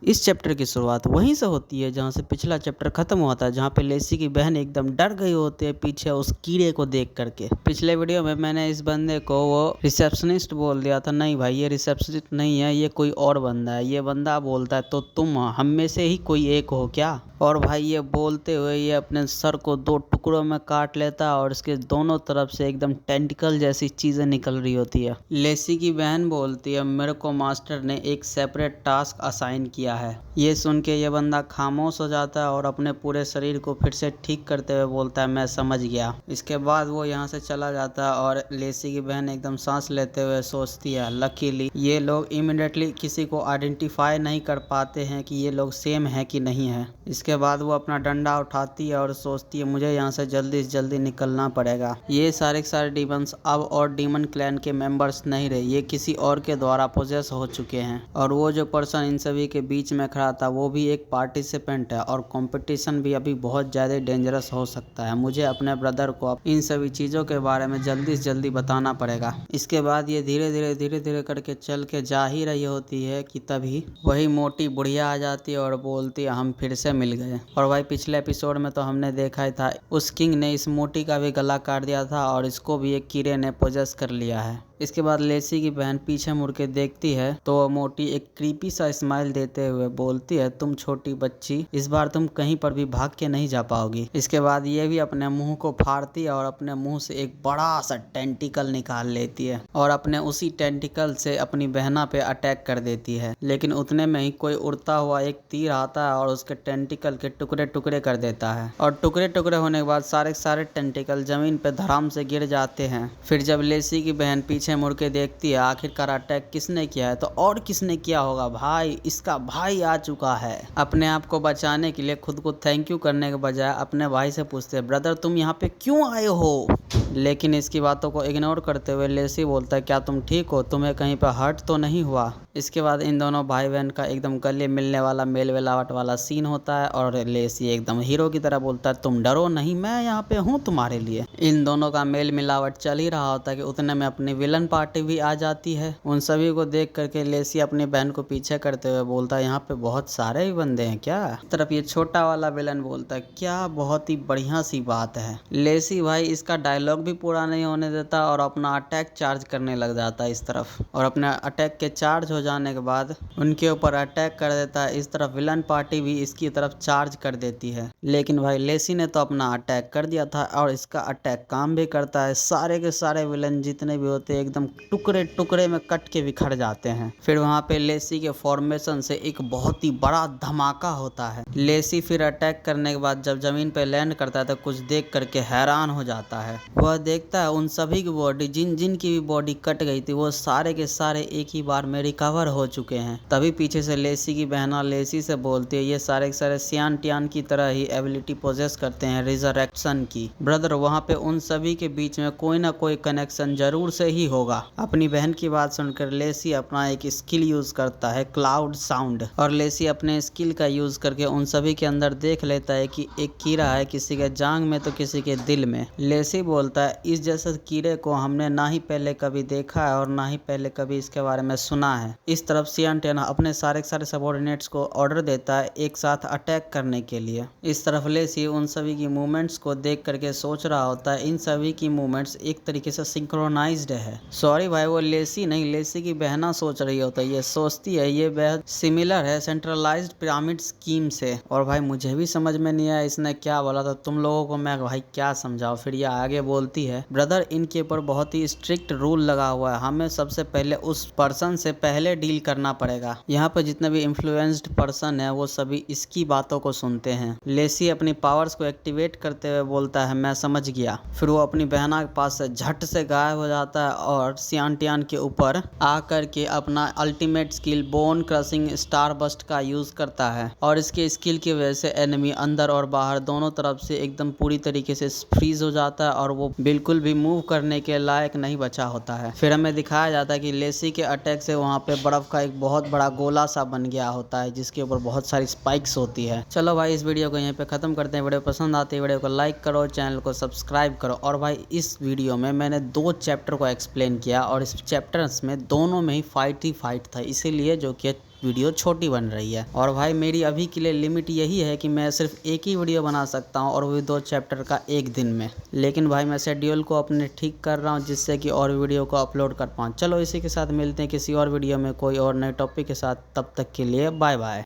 इस चैप्टर की शुरुआत वहीं से होती है जहाँ से पिछला चैप्टर खत्म हुआ था, जहाँ पे लेसी की बहन एकदम डर गई होती है पीछे उस कीड़े को देख करके। पिछले वीडियो में मैंने इस बंदे को वो रिसेप्शनिस्ट बोल दिया था। नहीं भाई, ये रिसेप्शनिस्ट नहीं है, ये कोई और बंदा है। ये बंदा बोलता है तो तुम हम में से ही कोई एक हो क्या? और भाई ये बोलते हुए ये अपने सर को 2 टुकड़ों में काट लेता है और इसके दोनों तरफ से एकदम टेंटिकल जैसी चीजें निकल रही होती है। लेसी की बहन बोलती है मेरे को मास्टर ने एक सेपरेट टास्क असाइन किया है। ये सुन के ये बंदा खामोश हो जाता है और अपने पूरे शरीर को फिर से ठीक करते हुए बोलता है मैं समझ गया। इसके बाद वो यहाँ से चला जाता है और लेसी की बहन एकदम सांस लेते हुए सोचती है लकीली ये लोग इमिडिएटली किसी को आइडेंटिफाई नहीं कर पाते हैं कि ये लोग सेम है कि नहीं है। इसके बाद वो अपना डंडा उठाती है और सोचती है मुझे यहाँ से जल्दी से जल्दी निकलना पड़ेगा। ये सारे के सारे डीमंस अब और डीमन क्लैन के मेंबर्स नहीं रहे, ये किसी और के द्वारा पोजेस हो चुके हैं। और वो जो पर्सन इन सभी के बीच में खड़ा था वो भी एक पार्टिसिपेंट है और कंपटीशन भी अभी बहुत ज़्यादा डेंजरस हो सकता है। मुझे अपने ब्रदर को इन सभी चीज़ों के बारे में जल्दी से जल्दी बताना पड़ेगा। इसके बाद ये धीरे धीरे करके चल के जा ही रही होती है कि तभी वही मोटी बुढ़िया आ जाती है और बोलती है हम फिर से मिल गए। और भाई पिछले एपिसोड में तो हमने देखा ही था उस किंग ने इस मोटी का भी गला काट दिया था और इसको भी एक कीड़े ने पोजेस कर लिया है। इसके बाद लेसी की बहन पीछे मुड़ के देखती है तो मोटी एक क्रीपी सा स्माइल देते हुए बोलती है तुम छोटी बच्ची, इस बार तुम कहीं पर भी भाग के नहीं जा पाओगी। इसके बाद ये भी अपने मुंह को फाड़ती है और अपने मुंह से एक बड़ा सा टेंटिकल निकाल लेती है और अपने उसी टेंटिकल से अपनी बहना पे अटैक कर देती है। लेकिन उतने में ही कोई उड़ता हुआ एक तीर आता है और उसके टेंटिकल के टुकड़े टुकड़े कर देता है और टुकड़े टुकड़े होने के बाद सारे सारे टेंटिकल जमीन पे धड़ाम से गिर जाते हैं। फिर जब लेसी की बहन पीछे मुड़ के देखती है आखिरकार अटैक किसने किया है, तो और किसने किया होगा भाई, इसका भाई आ चुका है। अपने आप को बचाने के लिए खुद को थैंक यू करने के बजाय अपने भाई से पूछते हैं ब्रदर तुम यहाँ पे क्यों आए हो। लेकिन इसकी बातों को इग्नोर करते हुए लेसी बोलता है क्या तुम ठीक हो, तुम्हें कहीं पर हर्ट तो नहीं हुआ। इसके बाद इन दोनों भाई बहन का एकदम गले मिलने वाला मेल मिलावट वाला सीन होता है और लेसी एकदम हीरो की तरह बोलता है तुम डरो नहीं, मैं यहाँ पे हूँ तुम्हारे लिए। इन दोनों का मेल मिलावट चल ही रहा होता है कि उतने में अपनी विलन पार्टी भी आ जाती है। उन सभी को देख करके लेसी अपनी बहन को पीछे करते हुए बोलता है यहाँ पे बहुत सारे ही बंदे हैं क्या। तरफ ये छोटा वाला विलन बोलता है क्या बहुत ही बढ़िया सी बात है। लेसी भाई इसका डायलॉग भी पूरा नहीं होने देता और अपना अटैक चार्ज करने लग जाता है इस तरफ और अपने अटैक के चार्ज हो जाने के बाद उनके ऊपर अटैक कर देता है। इस तरफ विलन पार्टी भी इसकी तरफ चार्ज कर देती है। लेकिन भाई लेसी ने तो अपना अटैक कर दिया था और इसका अटैक काम भी करता है। सारे के सारे विलन जितने भी होते हैं एकदम टुकड़े टुकड़े में कट के बिखर जाते हैं। फिर वहाँ पे लेसी के फॉर्मेशन से एक बहुत ही बड़ा धमाका होता है। लेसी फिर अटैक करने के बाद जब जमीन पे लैंड करता है तो कुछ देख करके हैरान हो जाता है। वह देखता है उन सभी की बॉडी जिन जिन की भी बॉडी कट गई थी वो सारे के सारे एक ही बार में रिकवर हो चुके हैं। तभी पीछे से लेसी की बहना लेसी से बोलती है ये सारे के सारे सियान टियान की तरह ही एबिलिटी पोजेस करते हैं रिजरेक्शन की। ब्रदर वहाँ पे उन सभी के बीच में कोई ना कोई कनेक्शन जरूर से ही होगा। अपनी बहन की बात सुनकर लेसी अपना एक स्किल यूज करता है क्लाउड साउंड और लेसी अपने स्किल का यूज करके उन सभी के अंदर देख लेता है कि एक कीड़ा है किसी के जांग में तो किसी के दिल में। लेसी बोलता है इस जैसे कीड़े को हमने ना ही पहले कभी देखा है और ना ही पहले कभी इसके बारे में सुना है। इस तरफ सियान टियान अपने सारे सबॉर्डिनेट्स को ऑर्डर देता है एक साथ अटैक करने के लिए। इस तरफ लेसी उन सभी की मूवमेंट्स को देख करके सोच रहा होता है इन सभी की मूवमेंट्स एक तरीके से सिंक्रोनाइज्ड है। सॉरी भाई वो लेसी नहीं, लेसी की बहना सोच रही होता है। ये सोचती है ये बेहद सिमिलर है सेंट्रलाइज्ड पिरामिड स्कीम से। और भाई मुझे भी समझ में नहीं आया इसने क्या बोला था, तुम लोगों को मैं भाई क्या समझाऊं। फिर ये आगे बोलती है ब्रदर इनके ऊपर बहुत ही स्ट्रिक्ट रूल लगा हुआ है, हमें सबसे पहले उस पर्सन से पहले डील करना पड़ेगा। यहाँ पर जितने भी इन्फ्लुएंस्ड पर्सन है वो सभी इसकी बातों को सुनते हैं। लेसी अपनी पावर्स को एक्टिवेट करते हुए बोलता है मैं समझ गया। फिर वो अपनी बहना के पास से झट से गायब हो जाता है और सियान टियान के ऊपर आकर के अपना ultimate skill bone crushing star bust का यूज करता है और इसके स्किल की वजह से एनिमी अंदर और बाहर दोनों तरफ से एकदम पूरी तरीके से फ्रीज हो जाता है और वो बिल्कुल भी मूव करने के लायक नहीं बचा होता है। फिर हमें दिखाया जाता है कि लेसी के अटैक से वहाँ पे बर्फ का एक बहुत बड़ा गोला सा बन गया होता है जिसके ऊपर बहुत सारी स्पाइक्स होती है। चलो भाई इस वीडियो को यहीं पे खत्म करते हैं। वीडियो पसंद आती है वीडियो को लाइक करो, चैनल को सब्सक्राइब करो। और भाई इस वीडियो में मैंने 2 चैप्टर को एक्सप्लेन किया और इस चैप्टर्स में दोनों में ही फाइट था, इसीलिए जो कि वीडियो छोटी बन रही है। और भाई मेरी अभी के लिए लिमिट यही है कि मैं सिर्फ एक ही वीडियो बना सकता हूँ और वो भी 2 चैप्टर का एक दिन में। लेकिन भाई मैं शेड्यूल को अपने ठीक कर रहा हूँ जिससे कि और वीडियो को अपलोड कर पाऊँ। चलो इसी के साथ मिलते हैं किसी और वीडियो में कोई और नए टॉपिक के साथ। तब तक के लिए बाय बाय।